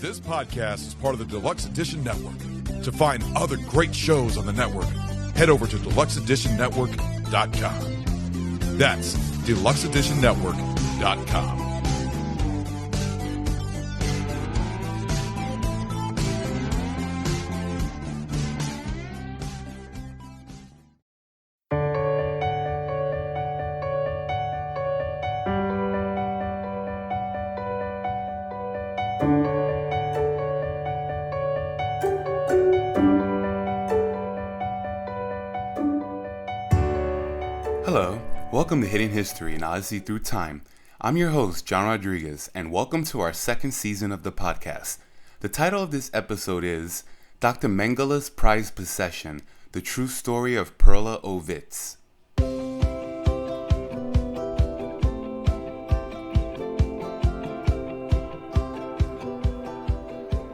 This podcast is part of the Deluxe Edition Network. To find other great shows on the network, head over to deluxeeditionnetwork.com. That's deluxeeditionnetwork.com. Hello, welcome to Hidden History and Odyssey Through Time. I'm your host, John Rodriguez, and welcome to our second season of the podcast. The title of this episode is Dr. Mengele's Prized Possession, the true story of Perla Ovitz.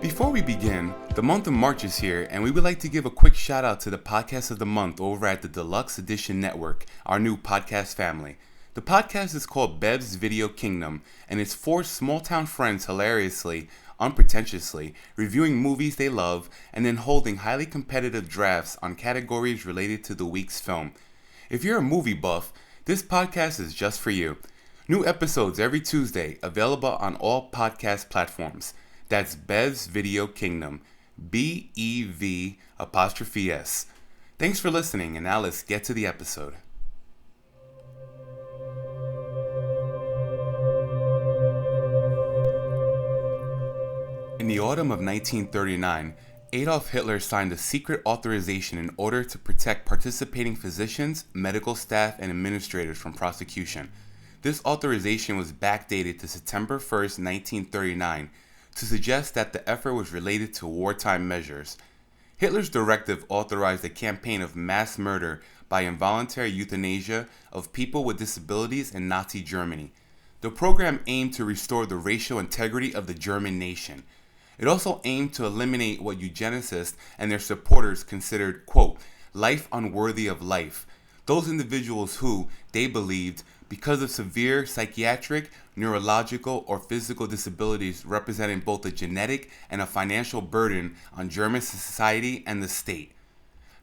Before we begin, the month of March is here, and we would like to give a quick shout out to the podcast of the month over at the Deluxe Edition Network, our new podcast family. The podcast is called Bev's Video Kingdom, and it's four small-town friends hilariously, unpretentiously, reviewing movies they love, and then holding highly competitive drafts on categories related to the week's film. If you're a movie buff, this podcast is just for you. New episodes every Tuesday, available on all podcast platforms. That's Bev's Video Kingdom, BEV''S. Thanks for listening, and now let's get to the episode. In the autumn of 1939, Adolf Hitler signed a secret authorization in order to protect participating physicians, medical staff, and administrators from prosecution. This authorization was backdated to September 1st, 1939, to suggest that the effort was related to wartime measures. Hitler's directive authorized a campaign of mass murder by involuntary euthanasia of people with disabilities in Nazi Germany. The program aimed to restore the racial integrity of the German nation. It also aimed to eliminate what eugenicists and their supporters considered, quote, life unworthy of life. Those individuals who, they believed, because of severe psychiatric, neurological, or physical disabilities representing both a genetic and a financial burden on German society and the state.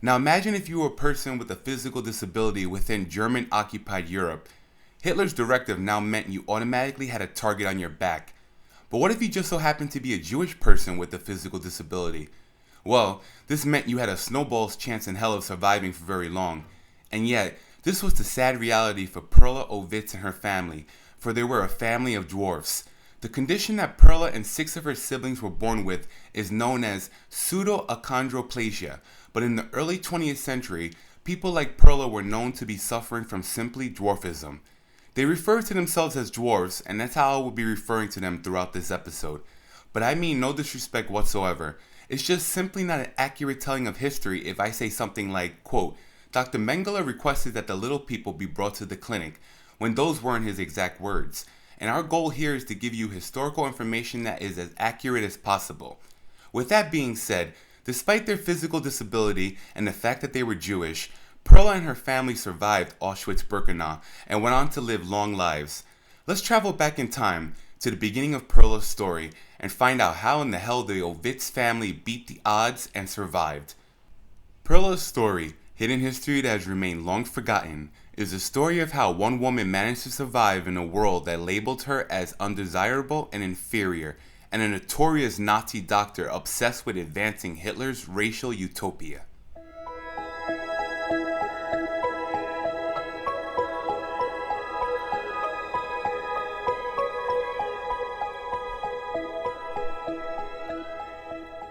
Now imagine if you were a person with a physical disability within German-occupied Europe. Hitler's directive now meant you automatically had a target on your back. But what if you just so happened to be a Jewish person with a physical disability? Well, this meant you had a snowball's chance in hell of surviving for very long. And yet, this was the sad reality for Perla Ovitz and her family, for they were a family of dwarfs. The condition that Perla and 6 of her siblings were born with is known as pseudoachondroplasia, but in the early 20th century, people like Perla were known to be suffering from simply dwarfism. They refer to themselves as dwarfs, and that's how I will be referring to them throughout this episode. But I mean no disrespect whatsoever. It's just simply not an accurate telling of history if I say something like, quote, Dr. Mengele requested that the little people be brought to the clinic, when those weren't his exact words. And our goal here is to give you historical information that is as accurate as possible. With that being said, despite their physical disability and the fact that they were Jewish, Perla and her family survived Auschwitz-Birkenau and went on to live long lives. Let's travel back in time to the beginning of Perla's story and find out how in the hell the Ovitz family beat the odds and survived. Perla's story, hidden history that has remained long forgotten, is a story of how one woman managed to survive in a world that labeled her as undesirable and inferior, and a notorious Nazi doctor obsessed with advancing Hitler's racial utopia.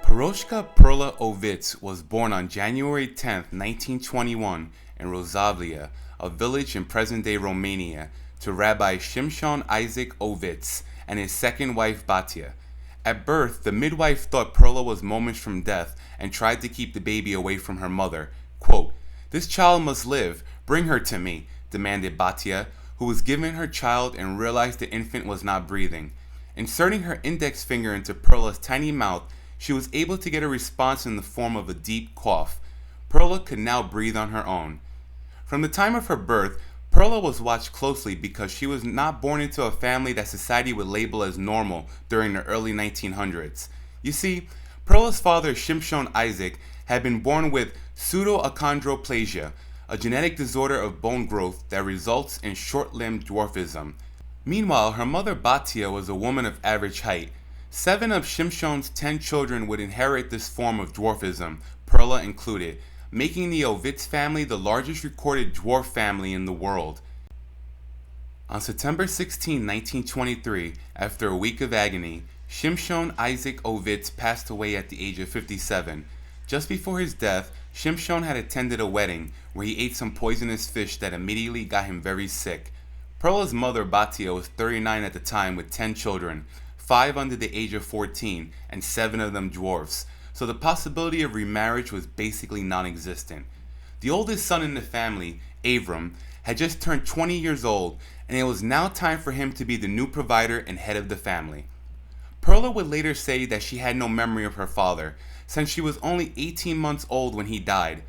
Piroshka Perla Ovitz was born on January 10, 1921, in Rosavlia, a village in present-day Romania, to Rabbi Shimshon Isaac Ovitz and his second wife Batya. At birth, the midwife thought Perla was moments from death and tried to keep the baby away from her mother. Quote, "This child must live. Bring her to me," demanded Batya, who was given her child and realized the infant was not breathing. Inserting her index finger into Perla's tiny mouth, she was able to get a response in the form of a deep cough. Perla could now breathe on her own. From the time of her birth, Perla was watched closely because she was not born into a family that society would label as normal during the early 1900s. You see, Perla's father, Shimshon Isaac, had been born with pseudoachondroplasia, a genetic disorder of bone growth that results in short-limbed dwarfism. Meanwhile, her mother Batia was a woman of average height. 7 of Shimshon's 10 children would inherit this form of dwarfism, Perla included, making the Ovitz family the largest recorded dwarf family in the world. On September 16, 1923, after a week of agony, Shimshon Isaac Ovitz passed away at the age of 57. Just before his death, Shimshon had attended a wedding where he ate some poisonous fish that immediately got him very sick. Perla's mother Batia was 39 at the time with 10 children, 5 under the age of 14 and 7 of them dwarfs, so the possibility of remarriage was basically non-existent. The oldest son in the family, Avram, had just turned 20 years old, and it was now time for him to be the new provider and head of the family. Perla would later say that she had no memory of her father, since she was only 18 months old when he died.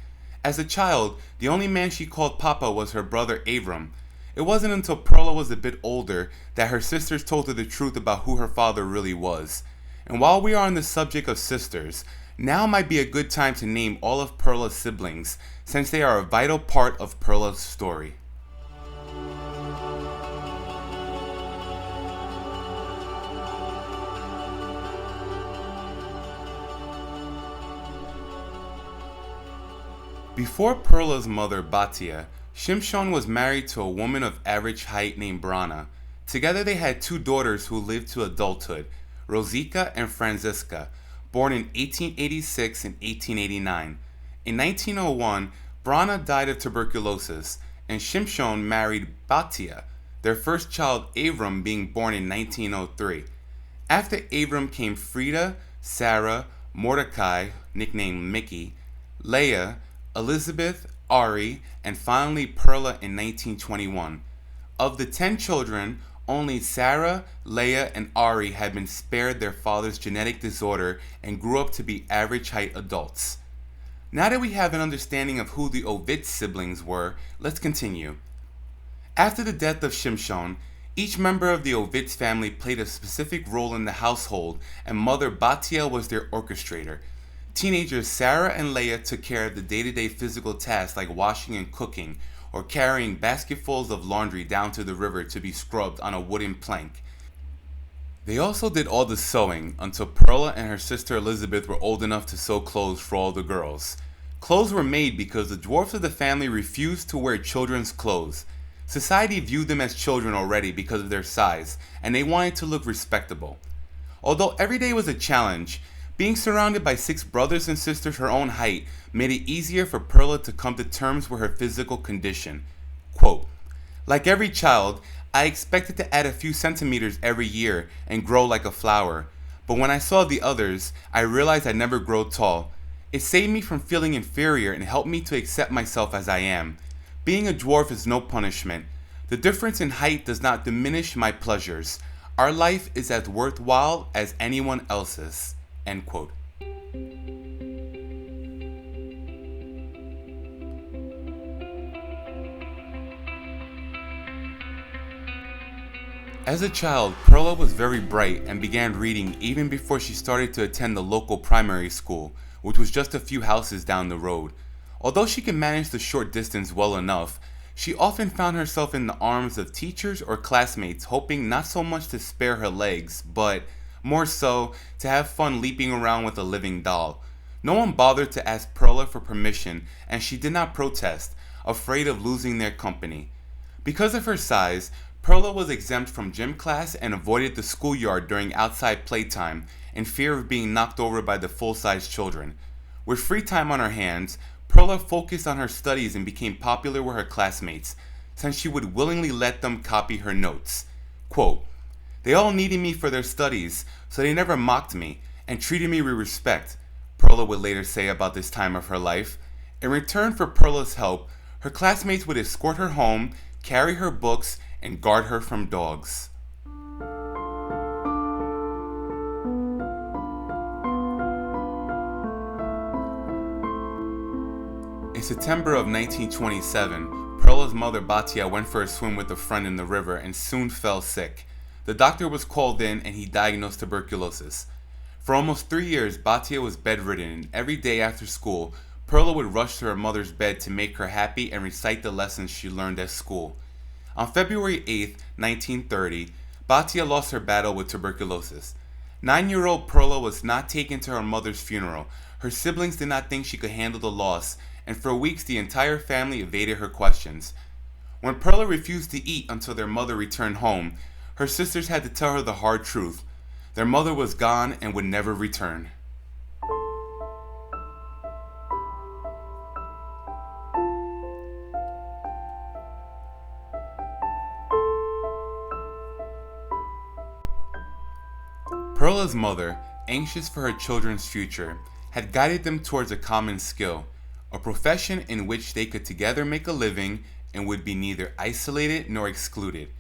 As a child, the only man she called Papa was her brother Avram. It wasn't until Perla was a bit older that her sisters told her the truth about who her father really was. And while we are on the subject of sisters, now might be a good time to name all of Perla's siblings, since they are a vital part of Perla's story. Before Perla's mother Batia, Shimshon was married to a woman of average height named Brana. Together they had 2 daughters who lived to adulthood, Rosika and Franziska, born in 1886 and 1889. In 1901, Brana died of tuberculosis, and Shimshon married Batia, their first child Avram being born in 1903. After Avram came Frida, Sarah, Mordecai, nicknamed Mickey, Leah, Elizabeth, Ari, and finally Perla in 1921. Of the 10 children, only Sarah, Leah, and Ari had been spared their father's genetic disorder and grew up to be average height adults. Now that we have an understanding of who the Ovitz siblings were, let's continue. After the death of Shimshon, each member of the Ovitz family played a specific role in the household, and mother Batia was their orchestrator. Teenagers Sarah and Leah took care of the day-to-day physical tasks like washing and cooking, or carrying basketfuls of laundry down to the river to be scrubbed on a wooden plank. They also did all the sewing until Perla and her sister Elizabeth were old enough to sew clothes for all the girls. Clothes were made because the dwarfs of the family refused to wear children's clothes. Society viewed them as children already because of their size, and they wanted to look respectable. Although every day was a challenge, being surrounded by 6 brothers and sisters her own height made it easier for Perla to come to terms with her physical condition. Quote, "Like every child, I expected to add a few centimeters every year and grow like a flower. But when I saw the others, I realized I'd never grow tall. It saved me from feeling inferior and helped me to accept myself as I am. Being a dwarf is no punishment. The difference in height does not diminish my pleasures. Our life is as worthwhile as anyone else's." End quote. As a child, Perla was very bright and began reading even before she started to attend the local primary school, which was just a few houses down the road. Although she could manage the short distance well enough, she often found herself in the arms of teachers or classmates, hoping not so much to spare her legs, but more so to have fun leaping around with a living doll. No one bothered to ask Perla for permission, and she did not protest, afraid of losing their company. Because of her size, Perla was exempt from gym class and avoided the schoolyard during outside playtime, in fear of being knocked over by the full-size children. With free time on her hands, Perla focused on her studies and became popular with her classmates, since she would willingly let them copy her notes. Quote, "They all needed me for their studies, so they never mocked me and treated me with respect," Perla would later say about this time of her life. In return for Perla's help, her classmates would escort her home, carry her books, and guard her from dogs. In September of 1927, Perla's mother Batia went for a swim with a friend in the river and soon fell sick. The doctor was called in and he diagnosed tuberculosis. For almost 3 years, Batia was bedridden, and every day after school, Perla would rush to her mother's bed to make her happy and recite the lessons she learned at school. On February 8, 1930, Batia lost her battle with tuberculosis. 9-year-old Perla was not taken to her mother's funeral. Her siblings did not think she could handle the loss, and for weeks the entire family evaded her questions. When Perla refused to eat until their mother returned home, her sisters had to tell her the hard truth. Their mother was gone and would never return. Perla's mother, anxious for her children's future, had guided them towards a common skill, a profession in which they could together make a living and would be neither isolated nor excluded.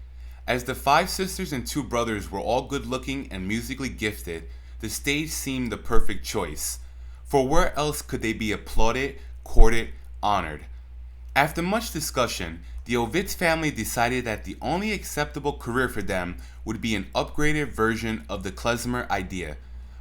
As the 5 sisters and 2 brothers were all good-looking and musically gifted, the stage seemed the perfect choice. For where else could they be applauded, courted, honored? After much discussion, the Ovitz family decided that the only acceptable career for them would be an upgraded version of the klezmer idea.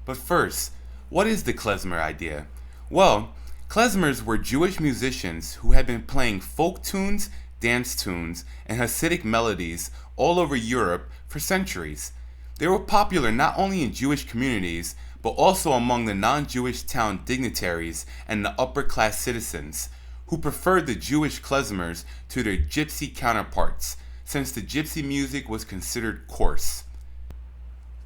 But first, what is the klezmer idea? Well, klezmers were Jewish musicians who had been playing folk tunes, dance tunes, and Hasidic melodies all over Europe for centuries. They were popular not only in Jewish communities, but also among the non-Jewish town dignitaries and the upper-class citizens, who preferred the Jewish klezmers to their gypsy counterparts, since the gypsy music was considered coarse.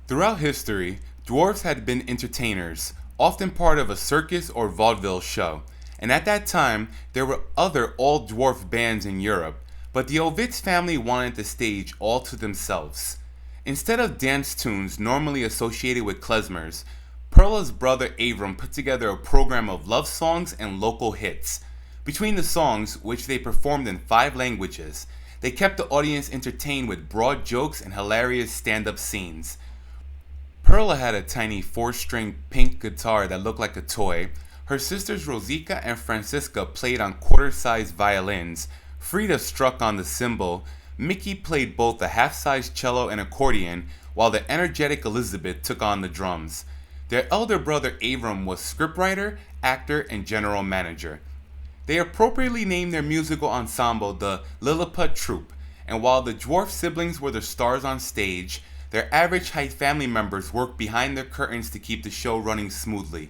Throughout history, dwarves had been entertainers, often part of a circus or vaudeville show, and at that time there were other all-dwarf bands in Europe, but the Ovitz family wanted the stage all to themselves. Instead of dance tunes normally associated with klezmers, Perla's brother Avram put together a program of love songs and local hits. Between the songs, which they performed in 5 languages, they kept the audience entertained with broad jokes and hilarious stand-up scenes. Perla had a tiny 4-string pink guitar that looked like a toy. Her sisters Rosika and Francisca played on quarter-sized violins. Frida struck on the cymbal. Mickey played both a half-sized cello and accordion, while the energetic Elizabeth took on the drums. Their elder brother Avram was scriptwriter, actor, and general manager. They appropriately named their musical ensemble the Lilliput Troupe, and while the dwarf siblings were the stars on stage, their average height family members worked behind their curtains to keep the show running smoothly.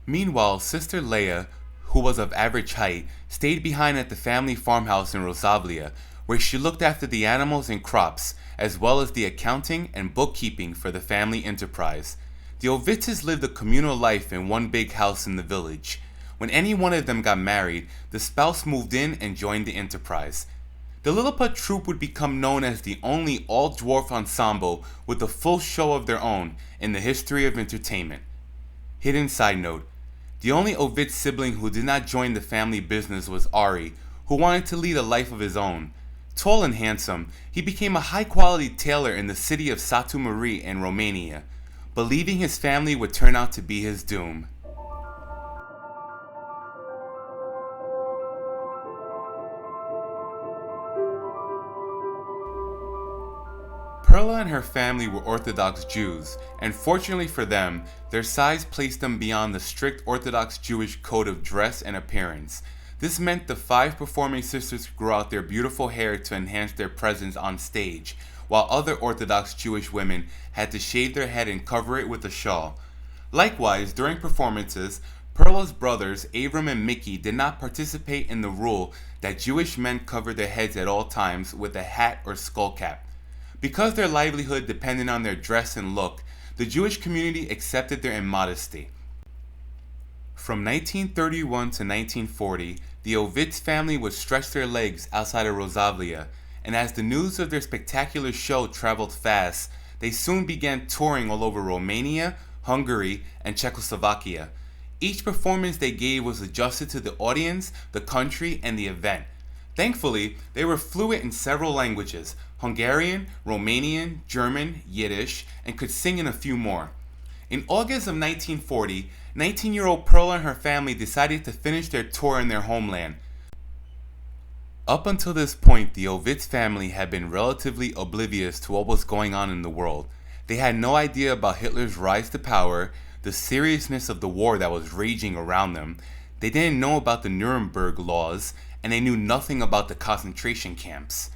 Meanwhile, Sister Leia, who was of average height, stayed behind at the family farmhouse in Rosavlia, where she looked after the animals and crops, as well as the accounting and bookkeeping for the family enterprise. The Ovitzes lived a communal life in one big house in the village. When any one of them got married, the spouse moved in and joined the enterprise. The Lilliput Troupe would become known as the only all-dwarf ensemble with a full show of their own in the history of entertainment. Hidden side note: the only Ovitz sibling who did not join the family business was Ari, who wanted to lead a life of his own. Tall and handsome, he became a high-quality tailor in the city of Satu Mare in Romania, believing his family would turn out to be his doom. Perla and her family were Orthodox Jews, and fortunately for them, their size placed them beyond the strict Orthodox Jewish code of dress and appearance. This meant the 5 performing sisters grew out their beautiful hair to enhance their presence on stage, while other Orthodox Jewish women had to shave their head and cover it with a shawl. Likewise, during performances, Perla's brothers, Avram and Mickey, did not participate in the rule that Jewish men covered their heads at all times with a hat or skull cap. Because their livelihood depended on their dress and look, the Jewish community accepted their immodesty. From 1931 to 1940, the Ovitz family would stretch their legs outside of Rosavlia, and as the news of their spectacular show traveled fast, they soon began touring all over Romania, Hungary, and Czechoslovakia. Each performance they gave was adjusted to the audience, the country, and the event. Thankfully, they were fluent in several languages: Hungarian, Romanian, German, Yiddish, and could sing in a few more. In August of 1940, 19-year-old Perla and her family decided to finish their tour in their homeland. Up until this point, the Ovitz family had been relatively oblivious to what was going on in the world. They had no idea about Hitler's rise to power, the seriousness of the war that was raging around them. They didn't know about the Nuremberg laws, and they knew nothing about the concentration camps.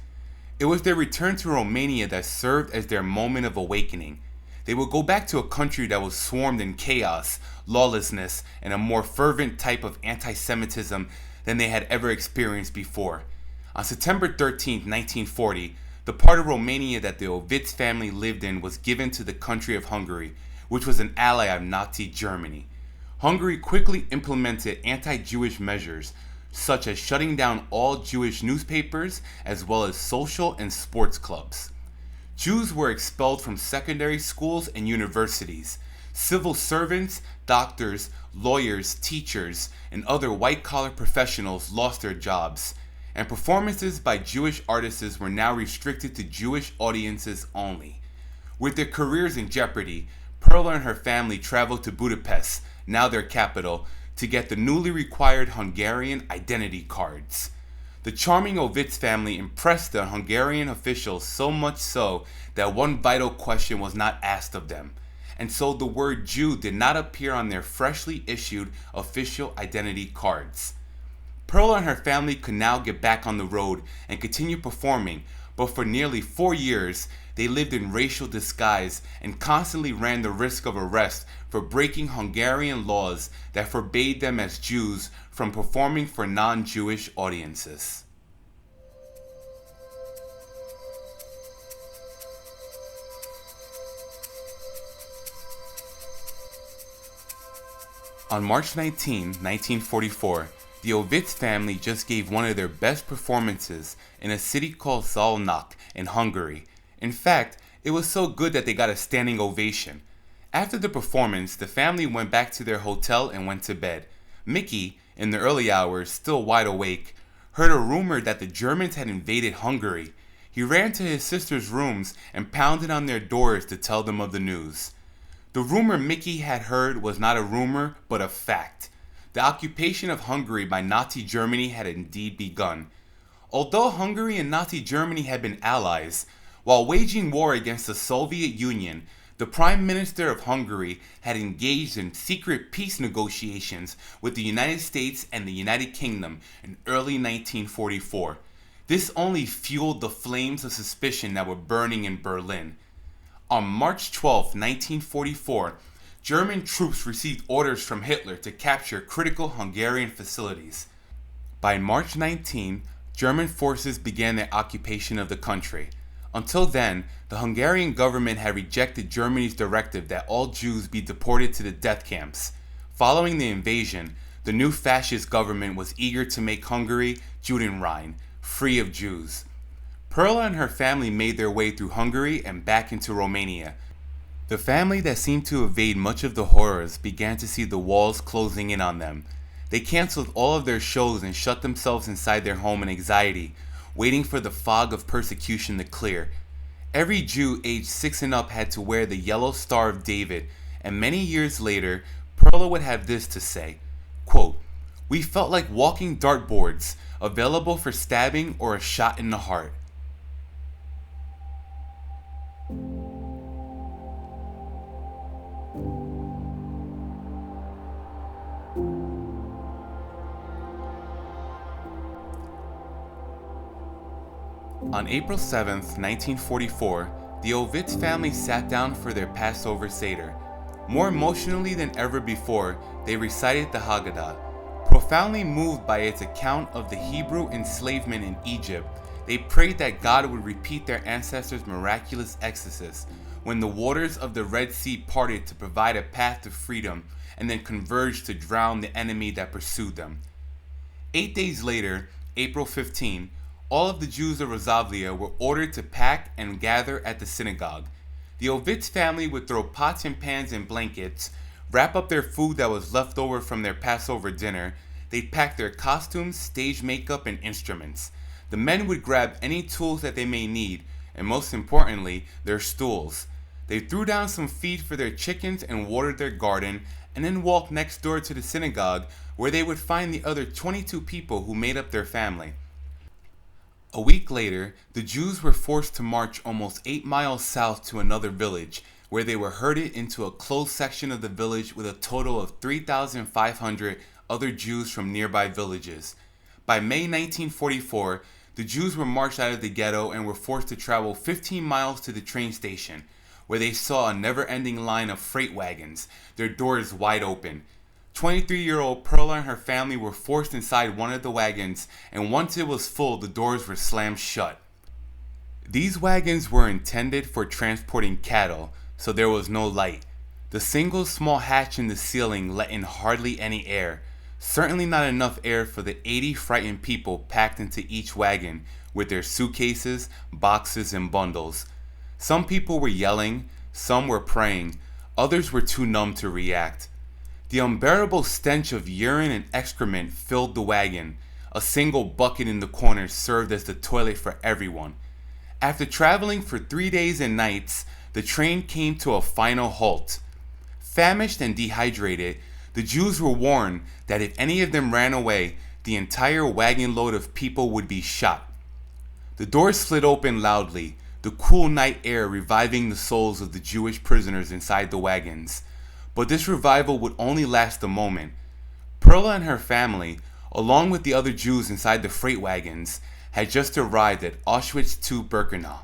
It was their return to Romania that served as their moment of awakening. They would go back to a country that was swarmed in chaos, lawlessness, and a more fervent type of anti-Semitism than they had ever experienced before. On September 13, 1940, the part of Romania that the Ovitz family lived in was given to the country of Hungary, which was an ally of Nazi Germany. Hungary quickly implemented anti-Jewish measures, such as shutting down all Jewish newspapers as well as social and sports clubs. Jews were expelled from secondary schools and universities. Civil servants, doctors, lawyers, teachers, and other white-collar professionals lost their jobs, and performances by Jewish artists were now restricted to Jewish audiences only. With their careers in jeopardy, Perla and her family traveled to Budapest, now their capital, to get the newly required Hungarian identity cards. The charming Ovitz family impressed the Hungarian officials so much so that one vital question was not asked of them, and so the word Jew did not appear on their freshly issued official identity cards. Perla and her family could now get back on the road and continue performing, but for nearly 4 years, they lived in racial disguise and constantly ran the risk of arrest for breaking Hungarian laws that forbade them as Jews from performing for non-Jewish audiences. On March 19, 1944, the Ovitz family just gave one of their best performances in a city called Szolnok in Hungary. In fact, it was so good that they got a standing ovation. After the performance, the family went back to their hotel and went to bed. Mickey, in the early hours, still wide awake, heard a rumor that the Germans had invaded Hungary. He ran to his sister's rooms and pounded on their doors to tell them of the news. The rumor Mickey had heard was not a rumor, but a fact. The occupation of Hungary by Nazi Germany had indeed begun. Although Hungary and Nazi Germany had been allies, while waging war against the Soviet Union, the Prime Minister of Hungary had engaged in secret peace negotiations with the United States and the United Kingdom in early 1944. This only fueled the flames of suspicion that were burning in Berlin. On March 12, 1944, German troops received orders from Hitler to capture critical Hungarian facilities. By March 19, German forces began their occupation of the country. Until then, the Hungarian government had rejected Germany's directive that all Jews be deported to the death camps. Following the invasion, the new fascist government was eager to make Hungary Judenrein, free of Jews. Perla and her family made their way through Hungary and back into Romania. The family that seemed to evade much of the horrors began to see the walls closing in on them. They canceled all of their shows and shut themselves inside their home in anxiety, waiting for the fog of persecution to clear. Every Jew aged 6 and up had to wear the yellow Star of David, and many years later, Perla would have this to say, quote, "We felt like walking dartboards, available for stabbing or a shot in the heart." On April 7, 1944, the Ovitz family sat down for their Passover Seder. More emotionally than ever before, they recited the Haggadah. Profoundly moved by its account of the Hebrew enslavement in Egypt, they prayed that God would repeat their ancestors' miraculous exodus when the waters of the Red Sea parted to provide a path to freedom and then converged to drown the enemy that pursued them. 8 days later, April 15, all of the Jews of Rozavlia were ordered to pack and gather at the synagogue. The Ovitz family would throw pots and pans and blankets, wrap up their food that was left over from their Passover dinner. They'd pack their costumes, stage makeup, and instruments. The men would grab any tools that they may need, and most importantly, their stools. They threw down some feed for their chickens and watered their garden, and then walked next door to the synagogue where they would find the other 22 people who made up their family. A week later, the Jews were forced to march almost 8 miles south to another village, where they were herded into a closed section of the village with a total of 3,500 other Jews from nearby villages. By May 1944, the Jews were marched out of the ghetto and were forced to travel 15 miles to the train station, where they saw a never-ending line of freight wagons, their doors wide open. 23-year-old Perla and her family were forced inside one of the wagons, and once it was full, the doors were slammed shut. These wagons were intended for transporting cattle, so there was no light. The single small hatch in the ceiling let in hardly any air, certainly not enough air for the 80 frightened people packed into each wagon with their suitcases, boxes, and bundles. Some people were yelling, some were praying, others were too numb to react. The unbearable stench of urine and excrement filled the wagon. A single bucket in the corner served as the toilet for everyone. After traveling for 3 days and nights, the train came to a final halt. Famished and dehydrated, the Jews were warned that if any of them ran away, the entire wagon load of people would be shot. The doors slid open loudly, the cool night air reviving the souls of the Jewish prisoners inside the wagons. But this revival would only last a moment. Perla and her family, along with the other Jews inside the freight wagons, had just arrived at Auschwitz II-Birkenau.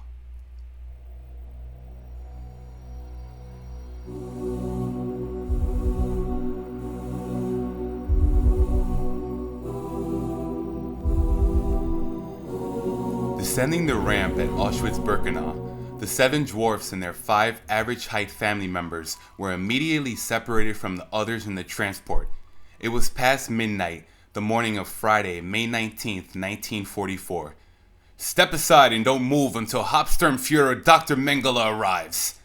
Descending the ramp at Auschwitz-Birkenau, the 7 dwarfs and their 5 average-height family members were immediately separated from the others in the transport. It was past midnight, the morning of Friday, May 19, 1944. "Step aside and don't move until Hauptsturmführer Dr. Mengele arrives."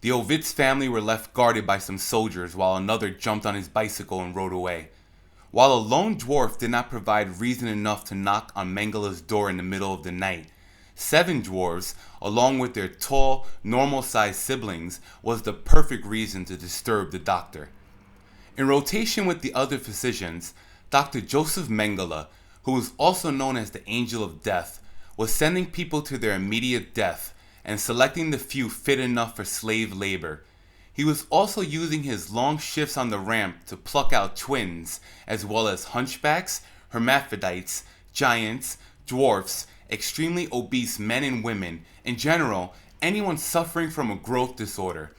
The Ovitz family were left guarded by some soldiers while another jumped on his bicycle and rode away. While a lone dwarf did not provide reason enough to knock on Mengele's door in the middle of the night, 7 dwarves, along with their tall, normal-sized siblings, was the perfect reason to disturb the doctor. In rotation with the other physicians, Dr. Joseph Mengele, who was also known as the Angel of Death, was sending people to their immediate death and selecting the few fit enough for slave labor. He was also using his long shifts on the ramp to pluck out twins, as well as hunchbacks, hermaphrodites, giants, dwarfs, extremely obese men and women, in general, anyone suffering from a growth disorder.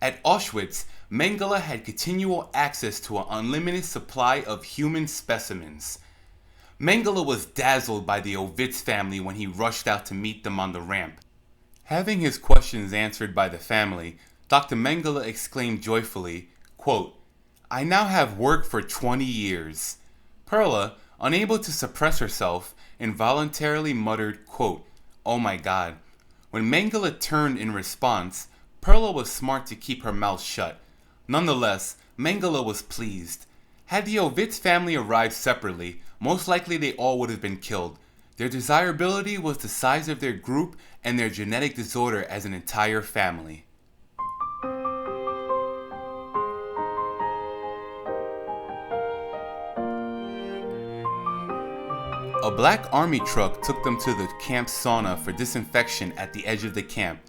At Auschwitz, Mengele had continual access to an unlimited supply of human specimens. Mengele was dazzled by the Ovitz family when he rushed out to meet them on the ramp. Having his questions answered by the family, Dr. Mengele exclaimed joyfully, quote, "I now have worked for 20 years. Perla, unable to suppress herself, involuntarily muttered, quote, "Oh my God." When Mengele turned in response, Perla was smart to keep her mouth shut. Nonetheless, Mengele was pleased. Had the Ovitz family arrived separately, most likely they all would have been killed. Their desirability was the size of their group and their genetic disorder as an entire family. A black army truck took them to the camp sauna for disinfection at the edge of the camp.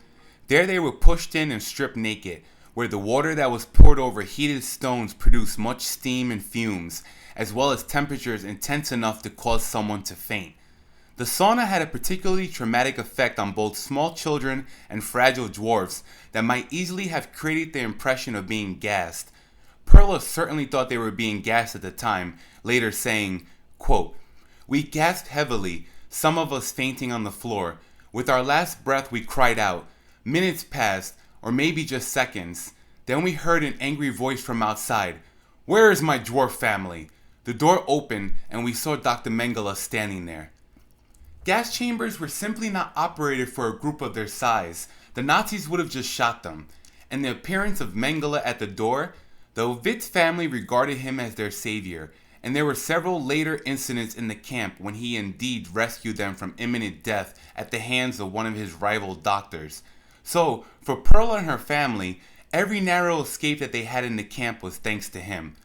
There they were pushed in and stripped naked, where the water that was poured over heated stones produced much steam and fumes, as well as temperatures intense enough to cause someone to faint. The sauna had a particularly traumatic effect on both small children and fragile dwarfs that might easily have created the impression of being gassed. Perla certainly thought they were being gassed at the time, later saying, quote, "We gasped heavily, some of us fainting on the floor. With our last breath we cried out. Minutes passed, or maybe just seconds. Then we heard an angry voice from outside. 'Where is my dwarf family?' The door opened and we saw Dr. Mengele standing there." Gas chambers were simply not operated for a group of their size. The Nazis would have just shot them. And the appearance of Mengele at the door, the Ovitz family regarded him as their savior, and there were several later incidents in the camp when he indeed rescued them from imminent death at the hands of one of his rival doctors. So, for Perla and her family, every narrow escape that they had in the camp was thanks to him.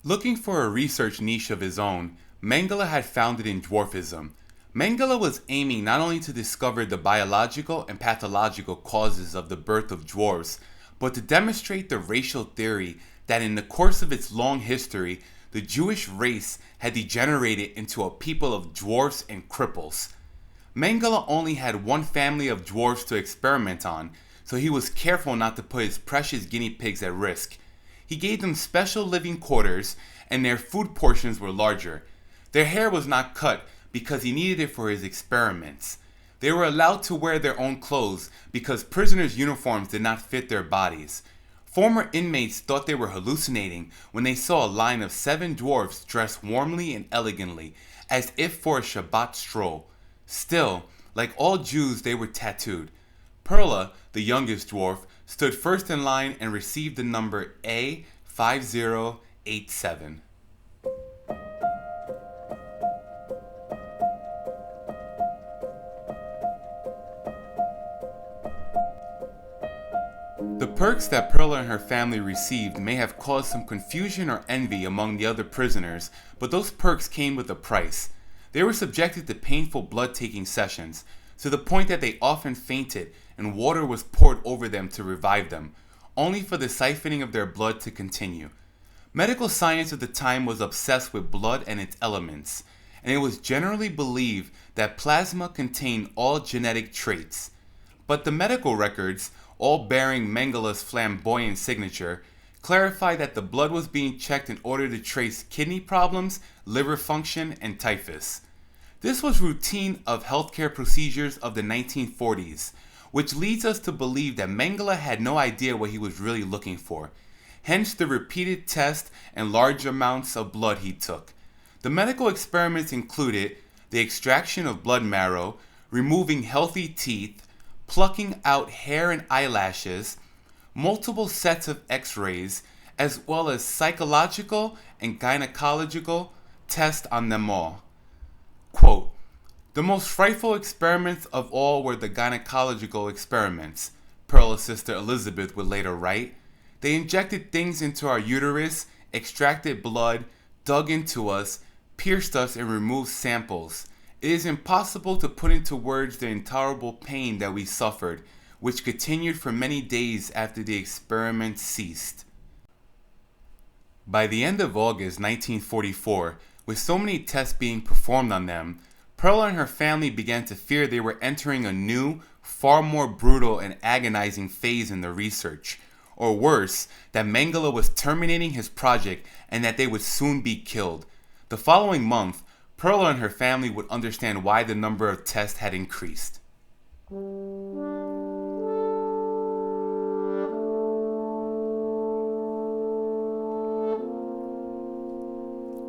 Looking for a research niche of his own, Mengele had found it in dwarfism. Mengele was aiming not only to discover the biological and pathological causes of the birth of dwarfs, but to demonstrate the racial theory that in the course of its long history, the Jewish race had degenerated into a people of dwarfs and cripples. Mengele only had one family of dwarfs to experiment on, so he was careful not to put his precious guinea pigs at risk. He gave them special living quarters, and their food portions were larger. Their hair was not cut because he needed it for his experiments. They were allowed to wear their own clothes because prisoners' uniforms did not fit their bodies. Former inmates thought they were hallucinating when they saw a line of 7 dwarfs dressed warmly and elegantly, as if for a Shabbat stroll. Still, like all Jews, they were tattooed. Perla, the youngest dwarf, stood first in line and received the number A5087. The perks that Perla and her family received may have caused some confusion or envy among the other prisoners, but those perks came with a price. They were subjected to painful blood-taking sessions, to the point that they often fainted and water was poured over them to revive them, only for the siphoning of their blood to continue. Medical science at the time was obsessed with blood and its elements, and it was generally believed that plasma contained all genetic traits. But the medical records, all bearing Mengele's flamboyant signature, clarified that the blood was being checked in order to trace kidney problems, liver function, and typhus. This was routine of healthcare procedures of the 1940s, which leads us to believe that Mengele had no idea what he was really looking for. Hence the repeated tests and large amounts of blood he took. The medical experiments included the extraction of blood marrow, removing healthy teeth, plucking out hair and eyelashes, multiple sets of x-rays, as well as psychological and gynecological tests on them all. Quote, "The most frightful experiments of all were the gynecological experiments," Perla's sister Elizabeth would later write. "They injected things into our uterus, extracted blood, dug into us, pierced us, and removed samples. It is impossible to put into words the intolerable pain that we suffered, which continued for many days after the experiment ceased." By the end of August 1944, with so many tests being performed on them, Perla and her family began to fear they were entering a new, far more brutal and agonizing phase in the research, or worse, that Mengele was terminating his project and that they would soon be killed. The following month, Perla and her family would understand why the number of tests had increased.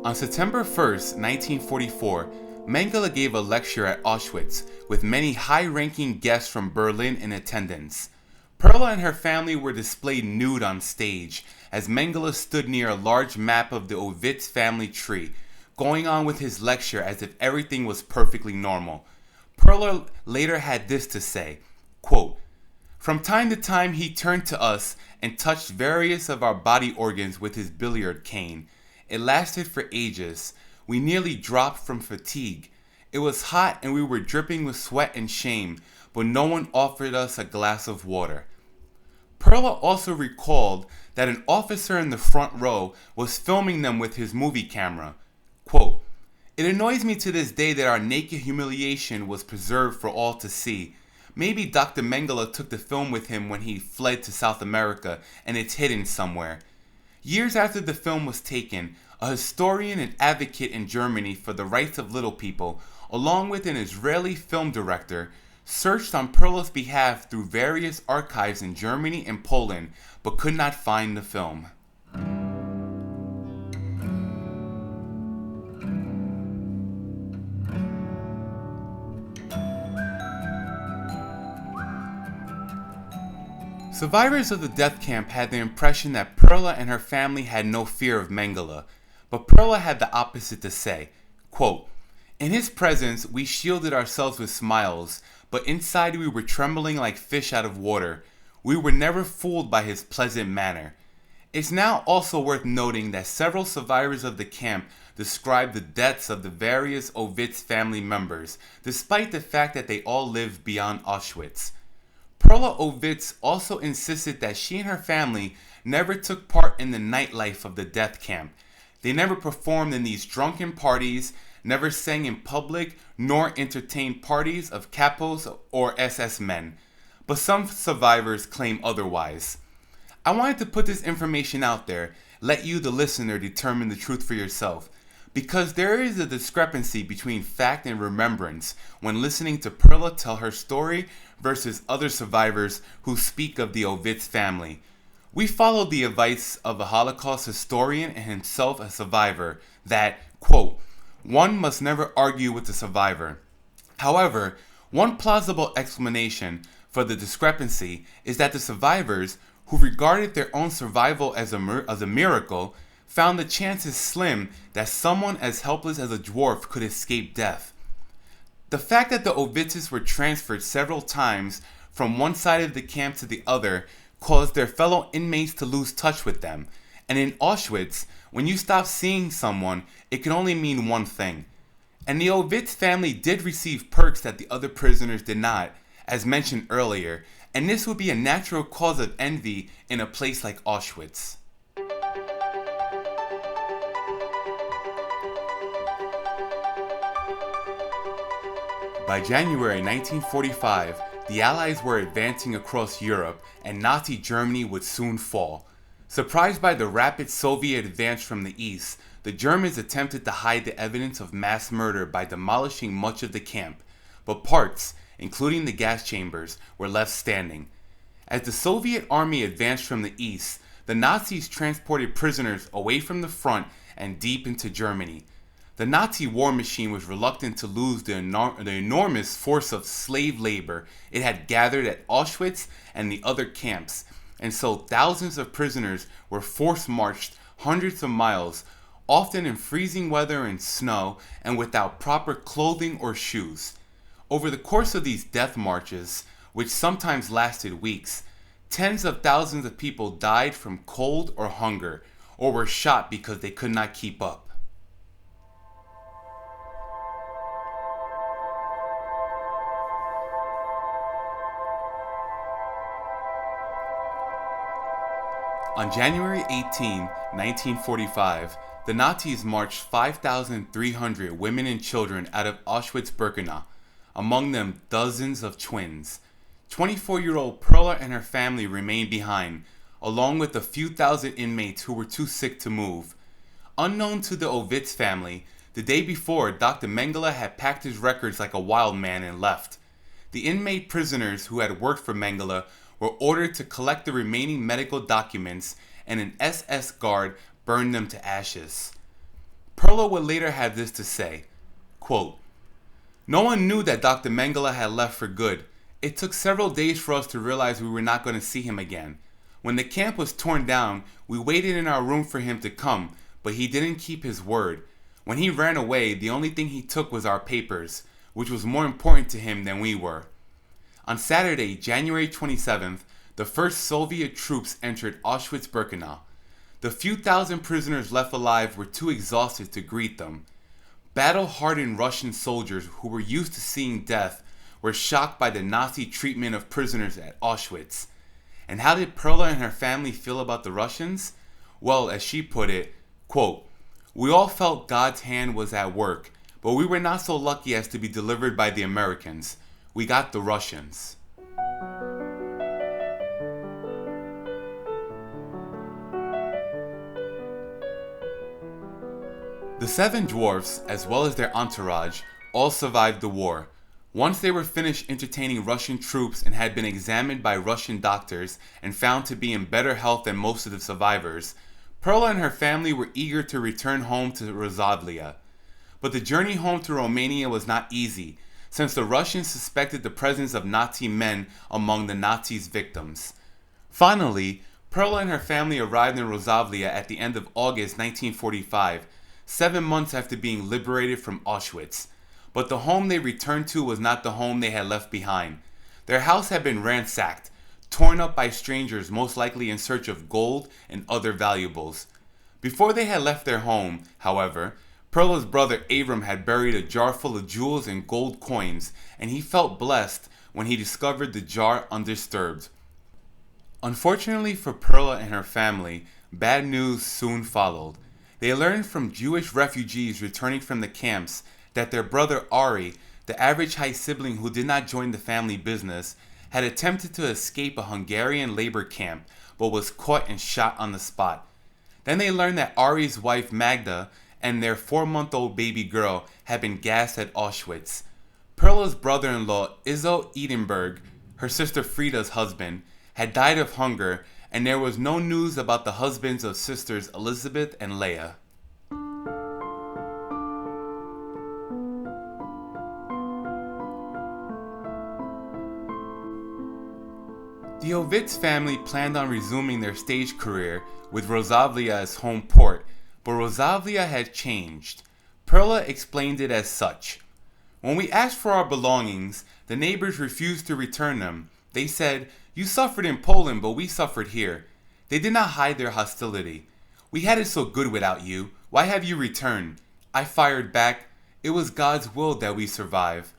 On September 1st, 1944, Mengele gave a lecture at Auschwitz with many high-ranking guests from Berlin in attendance. Perla and her family were displayed nude on stage as Mengele stood near a large map of the Ovitz family tree, going on with his lecture as if everything was perfectly normal. Perla later had this to say, quote, "From time to time he turned to us and touched various of our body organs with his billiard cane. It lasted for ages. We nearly dropped from fatigue. It was hot and we were dripping with sweat and shame, but no one offered us a glass of water." Perla also recalled that an officer in the front row was filming them with his movie camera. Quote, "It annoys me to this day that our naked humiliation was preserved for all to see. Maybe Dr. Mengele took the film with him when he fled to South America and it's hidden somewhere." Years after the film was taken, a historian and advocate in Germany for the rights of little people, along with an Israeli film director, searched on Perla's behalf through various archives in Germany and Poland, but could not find the film. Survivors of the death camp had the impression that Perla and her family had no fear of Mengele, but Perla had the opposite to say. Quote, "In his presence we shielded ourselves with smiles, but inside we were trembling like fish out of water. We were never fooled by his pleasant manner. It's now also worth noting that several survivors of the camp describe the deaths of the various Ovitz family members, despite the fact that they all lived beyond Auschwitz. Perla Ovitz also insisted that she and her family never took part in the nightlife of the death camp. They never performed in these drunken parties, never sang in public, nor entertained parties of capos or SS men. But some survivors claim otherwise. I wanted to put this information out there, let you, the listener, determine the truth for yourself, because there is a discrepancy between fact and remembrance when listening to Perla tell her story versus other survivors who speak of the Ovitz family. We followed the advice of a Holocaust historian and himself a survivor that, quote, one must never argue with the survivor. However, one plausible explanation for the discrepancy is that the survivors, who regarded their own survival as a miracle, found the chances slim that someone as helpless as a dwarf could escape death. The fact that the Ovitzes were transferred several times from one side of the camp to the other caused their fellow inmates to lose touch with them. And in Auschwitz, when you stop seeing someone, it can only mean one thing. And the Ovitz family did receive perks that the other prisoners did not, as mentioned earlier, and this would be a natural cause of envy in a place like Auschwitz. By January 1945, the Allies were advancing across Europe and Nazi Germany would soon fall. Surprised by the rapid Soviet advance from the east, the Germans attempted to hide the evidence of mass murder by demolishing much of the camp, but parts, including the gas chambers, were left standing. As the Soviet army advanced from the east, the Nazis transported prisoners away from the front and deep into Germany. The Nazi war machine was reluctant to lose the enormous force of slave labor it had gathered at Auschwitz and the other camps, and so thousands of prisoners were force-marched hundreds of miles, often in freezing weather and snow, and without proper clothing or shoes. Over the course of these death marches, which sometimes lasted weeks, tens of thousands of people died from cold or hunger, or were shot because they could not keep up. On January 18, 1945, the Nazis marched 5,300 women and children out of Auschwitz-Birkenau, among them dozens of twins. 24-year-old Perla and her family remained behind, along with a few thousand inmates who were too sick to move. Unknown to the Ovitz family, the day before, Dr. Mengele had packed his records like a wild man and left. The inmate prisoners who had worked for Mengele were ordered to collect the remaining medical documents, and an SS guard burned them to ashes. Perla would later have this to say, quote, "No one knew that Dr. Mengele had left for good. It took several days for us to realize we were not going to see him again. When the camp was torn down, we waited in our room for him to come, but he didn't keep his word. When he ran away, the only thing he took was our papers, which was more important to him than we were." On Saturday, January 27th, the first Soviet troops entered Auschwitz-Birkenau. The few thousand prisoners left alive were too exhausted to greet them. Battle-hardened Russian soldiers who were used to seeing death were shocked by the Nazi treatment of prisoners at Auschwitz. And how did Perla and her family feel about the Russians? Well, as she put it, quote, "We all felt God's hand was at work, but we were not so lucky as to be delivered by the Americans. We got the Russians." The seven dwarfs, as well as their entourage, all survived the war. Once they were finished entertaining Russian troops and had been examined by Russian doctors and found to be in better health than most of the survivors, Perla and her family were eager to return home to Rozavlia. But the journey home to Romania was not easy, since the Russians suspected the presence of Nazi men among the Nazis' victims. Finally, Perla and her family arrived in Rozavlia at the end of August 1945, 7 months after being liberated from Auschwitz. But the home they returned to was not the home they had left behind. Their house had been ransacked, torn up by strangers most likely in search of gold and other valuables. Before they had left their home, however, Perla's brother Abram had buried a jar full of jewels and gold coins, and he felt blessed when he discovered the jar undisturbed. Unfortunately for Perla and her family, bad news soon followed. They learned from Jewish refugees returning from the camps that their brother Ari, the average height sibling who did not join the family business, had attempted to escape a Hungarian labor camp but was caught and shot on the spot. Then they learned that Ari's wife Magda and their 4-month-old baby girl had been gassed at Auschwitz. Perla's brother-in-law Izzo Edenberg, her sister Frida's husband, had died of hunger, and there was no news about the husbands of sisters Elizabeth and Leah. The Ovitz family planned on resuming their stage career with Rosavlia as home port, but Rosavlia had changed. Perla explained it as such. When we asked for our belongings, the neighbors refused to return them. They said, "You suffered in Poland, but we suffered here." They did not hide their hostility. "We had it so good without you. Why have you returned?" I fired back, "It was God's will that we survive."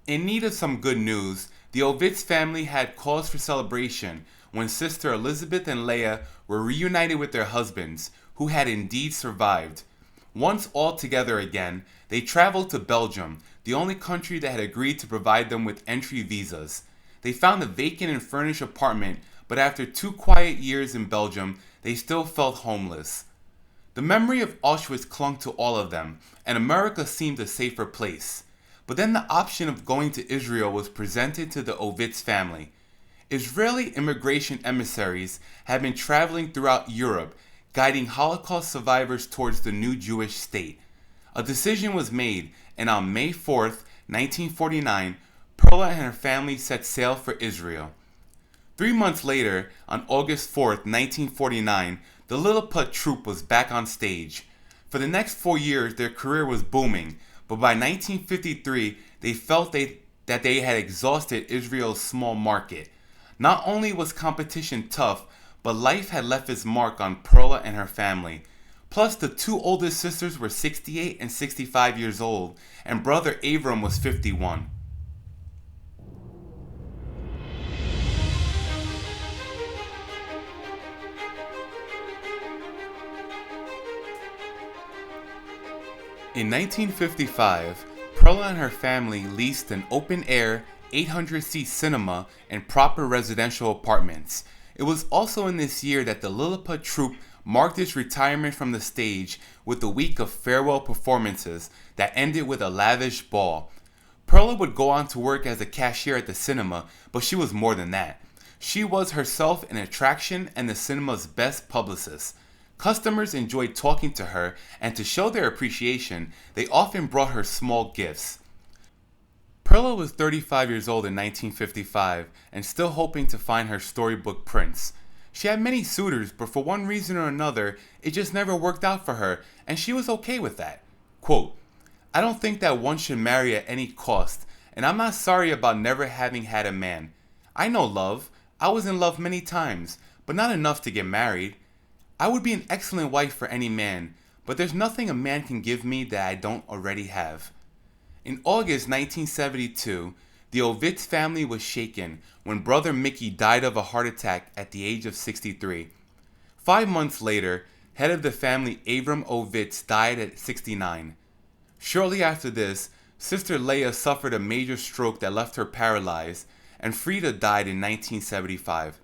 In need of some good news, the Ovitz family had cause for celebration when Sister Elizabeth and Leah were reunited with their husbands, who had indeed survived. Once all together again, they traveled to Belgium, the only country that had agreed to provide them with entry visas. They found a vacant and furnished apartment, but after 2 quiet years in Belgium, they still felt homeless. The memory of Auschwitz clung to all of them, and America seemed a safer place. But then the option of going to Israel was presented to the Ovitz family. Israeli immigration emissaries had been traveling throughout Europe, guiding Holocaust survivors towards the new Jewish state. A decision was made, and on May 4th, 1949, Perla and her family set sail for Israel. 3 months later, on August 4th, 1949, the Lilliput troupe was back on stage. For the next 4 years, their career was booming, but by 1953, they felt that they had exhausted Israel's small market. Not only was competition tough, but life had left its mark on Perla and her family. Plus, the 2 oldest sisters were 68 and 65 years old, and brother Abram was 51. In 1955, Perla and her family leased an open-air, 800-seat cinema and proper residential apartments. It was also in this year that the Lilliput troupe marked its retirement from the stage with a week of farewell performances that ended with a lavish ball. Perla would go on to work as a cashier at the cinema, but she was more than that. She was herself an attraction and the cinema's best publicist. Customers enjoyed talking to her, and to show their appreciation, they often brought her small gifts. Perla was 35 years old in 1955 and still hoping to find her storybook prince. She had many suitors, but for one reason or another, it just never worked out for her, and she was okay with that. Quote, "I don't think that one should marry at any cost, and I'm not sorry about never having had a man. I know love. I was in love many times, but not enough to get married. I would be an excellent wife for any man, but there's nothing a man can give me that I don't already have." In August 1972, the Ovitz family was shaken when brother Mickey died of a heart attack at the age of 63. 5 months later, head of the family Abram Ovitz died at 69. Shortly after this, sister Leah suffered a major stroke that left her paralyzed, and Frida died in 1975.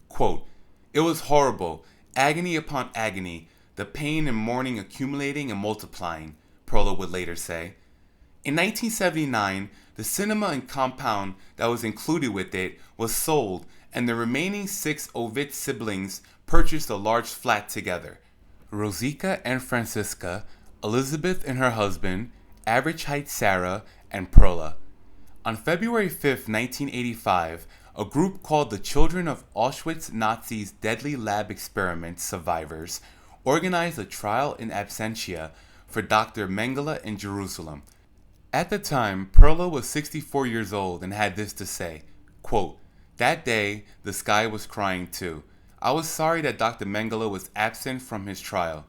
Quote, "It was horrible, agony upon agony, the pain and mourning accumulating and multiplying," Perla would later say. In 1979, the cinema and compound that was included with it was sold, and the remaining 6 Ovitz siblings purchased a large flat together. Rosika and Francisca, Elizabeth and her husband, average height Sarah, and Perla. On February 5, 1985, a group called the Children of Auschwitz Nazis' Deadly Lab Experiments Survivors organized a trial in absentia for Dr. Mengele in Jerusalem. At the time, Perla was 64 years old and had this to say, quote, That day, the sky was crying too. I was sorry that Dr. Mengele was absent from his trial.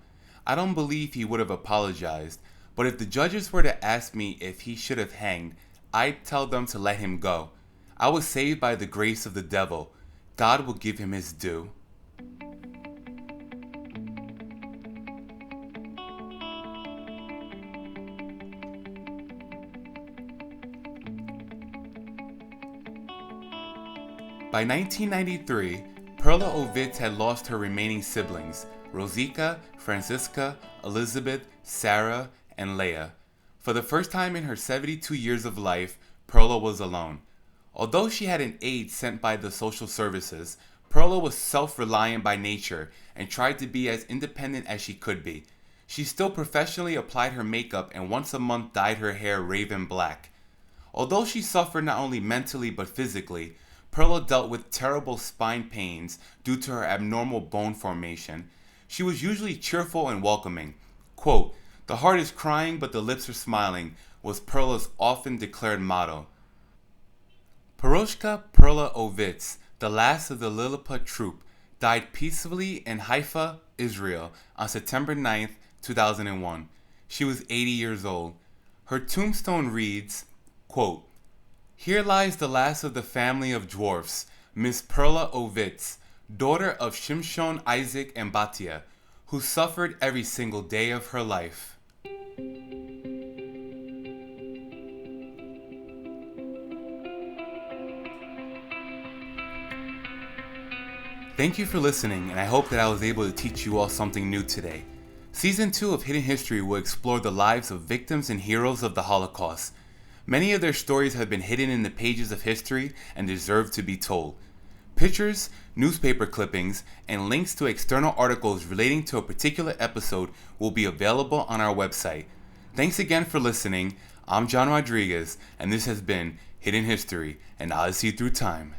I don't believe he would have apologized, but if the judges were to ask me if he should have hanged, I'd tell them to let him go. I was saved by the grace of the devil. God will give him his due. By 1993, Perla Ovitz had lost her remaining siblings, Rosika, Franziska, Elizabeth, Sarah, and Leah. For the first time in her 72 years of life, Perla was alone. Although she had an aide sent by the social services, Perla was self-reliant by nature and tried to be as independent as she could be. She still professionally applied her makeup and once a month dyed her hair raven black. Although she suffered not only mentally but physically, Perla dealt with terrible spine pains due to her abnormal bone formation. She was usually cheerful and welcoming. Quote, "The heart is crying but the lips are smiling," was Perla's often declared motto. Piroshka Perla Ovitz, the last of the Lilliput troop, died peacefully in Haifa, Israel on September 9, 2001. She was 80 years old. Her tombstone reads, quote, "Here lies the last of the family of dwarfs, Miss Perla Ovitz, daughter of Shimshon, Isaac, and Batia, who suffered every single day of her life." Thank you for listening, and I hope that I was able to teach you all something new today. Season 2 of Hidden History will explore the lives of victims and heroes of the Holocaust. Many of their stories have been hidden in the pages of history and deserve to be told. Pictures, newspaper clippings, and links to external articles relating to a particular episode will be available on our website. Thanks again for listening. I'm John Rodriguez, and this has been Hidden History, an Odyssey Through Time.